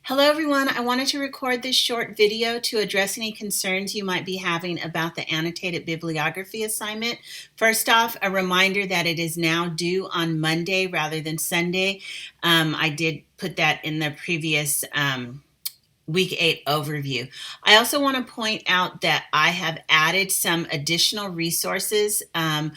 Hello everyone, I wanted to record this short video to address any concerns you might be having about the annotated bibliography assignment. First off, a reminder that it is now due on Monday rather than Sunday. I did put that in the previous Week 8 overview. I also want to point out that I have added some additional resources. I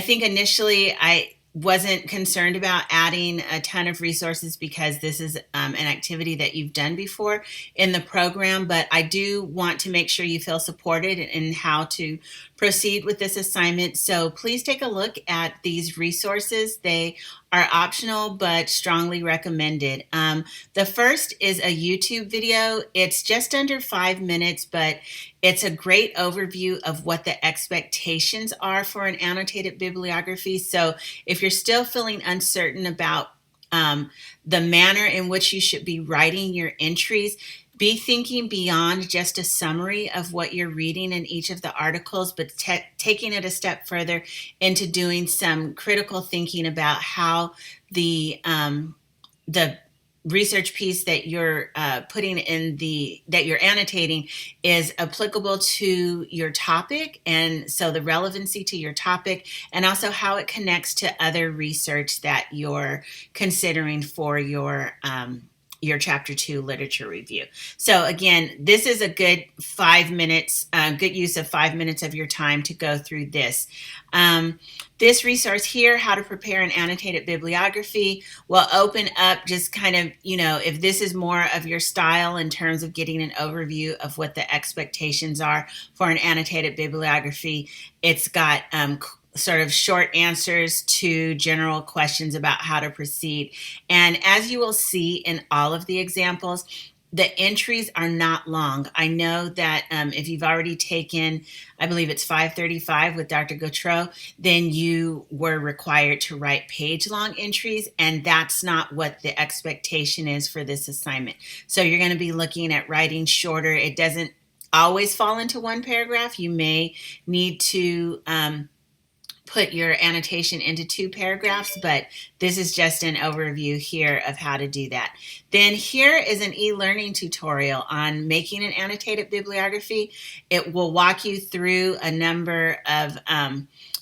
think initially I wasn't concerned about adding a ton of resources because this is an activity that you've done before in the program, but I do want to make sure you feel supported in how to proceed with this assignment. So please take a look at these resources. They are optional but strongly recommended. The first is a YouTube video. It's just under 5 minutes, but it's a great overview of what the expectations are for an annotated bibliography. So if you're still feeling uncertain about the manner in which you should be writing your entries, be thinking beyond just a summary of what you're reading in each of the articles, but taking it a step further into doing some critical thinking about how the research piece that you're putting in that you're annotating is applicable to your topic, and so the relevancy to your topic, and also how it connects to other research that you're considering for your chapter 2 literature review. So again, this is a good 5 minutes, good use of 5 minutes of your time to go through this. This resource here, How to Prepare an Annotated Bibliography, will open up just kind of, if this is more of your style in terms of getting an overview of what the expectations are for an annotated bibliography. It's got sort of short answers to general questions about how to proceed. And as you will see in all of the examples, the entries are not long. I know that if you've already taken, I believe it's 535 with Dr. Gautreaux, then you were required to write page-long entries, and that's not what the expectation is for this assignment. So you're going to be looking at writing shorter. It doesn't always fall into one paragraph. You may need to put your annotation into 2 paragraphs, but this is just an overview here of how to do that. Then here is an e-learning tutorial on making an annotated bibliography. It will walk you through a number of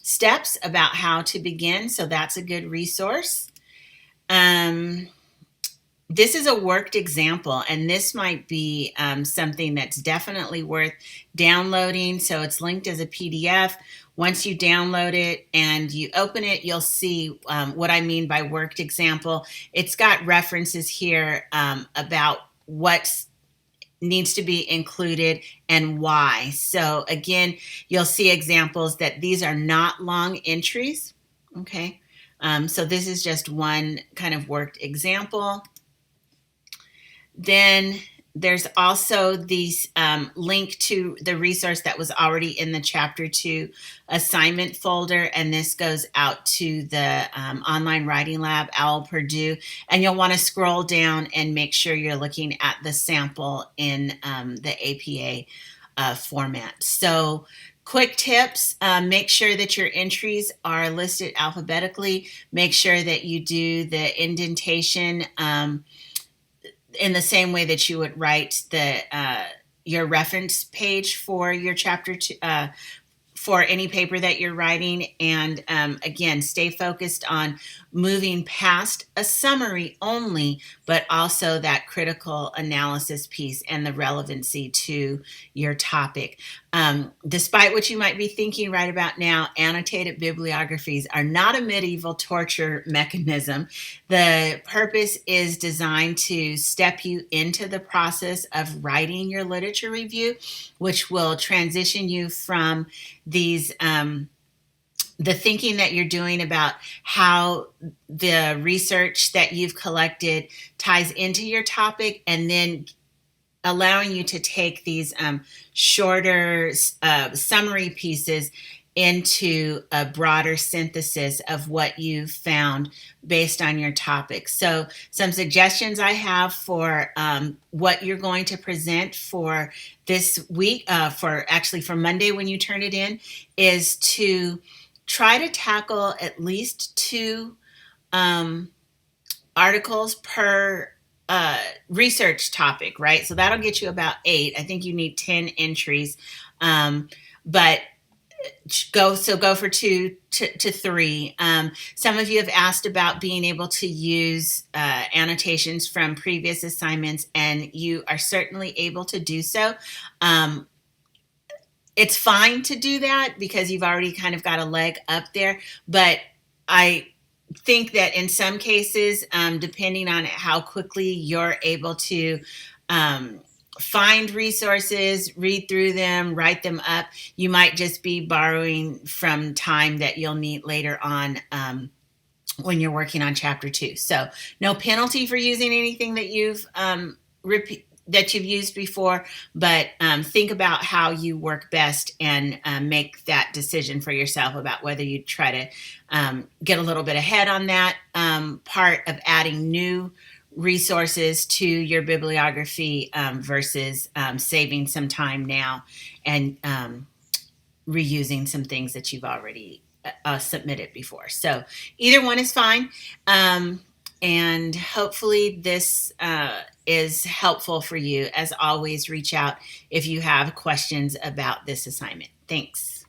steps about how to begin, so that's a good resource. This is a worked example, and this might be something that's definitely worth downloading. So it's linked as a PDF. Once you download it and you open it, you'll see what I mean by worked example. It's got references here about what needs to be included and why. So again, you'll see examples that these are not long entries. Okay, so this is just one kind of worked example. Then there's also this link to the resource that was already in the Chapter 2 assignment folder, and this goes out to the online writing lab, OWL Purdue, and you'll want to scroll down and make sure you're looking at the sample in the APA format. So quick tips, make sure that your entries are listed alphabetically. Make sure that you do the indentation in the same way that you would write your reference page for your chapter 2, for any paper that you're writing. And again, stay focused on moving past a summary only, but also that critical analysis piece and the relevancy to your topic. Despite what you might be thinking right about now, annotated bibliographies are not a medieval torture mechanism. The purpose is designed to step you into the process of writing your literature review, which will transition you from these the thinking that you're doing about how the research that you've collected ties into your topic, and then allowing you to take these shorter summary pieces into a broader synthesis of what you've found based on your topic. So some suggestions I have for what you're going to present for this week, for Monday when you turn it in, is to try to tackle at least 2 articles per research topic, right? So that'll get you about 8. I think you need 10 entries. But go for 2 to 3. Some of you have asked about being able to use annotations from previous assignments, and you are certainly able to do so. It's fine to do that because you've already kind of got a leg up there, but I think that in some cases, depending on how quickly you're able to find resources, read through them, write them up, you might just be borrowing from time that you'll need later on when you're working on chapter 2. So no penalty for using anything that you've used before, but think about how you work best and make that decision for yourself about whether you try to get a little bit ahead on that part of adding new resources to your bibliography versus saving some time now and reusing some things that you've already submitted before. So either one is fine. And hopefully this is helpful for you. As always, reach out if you have questions about this assignment. Thanks.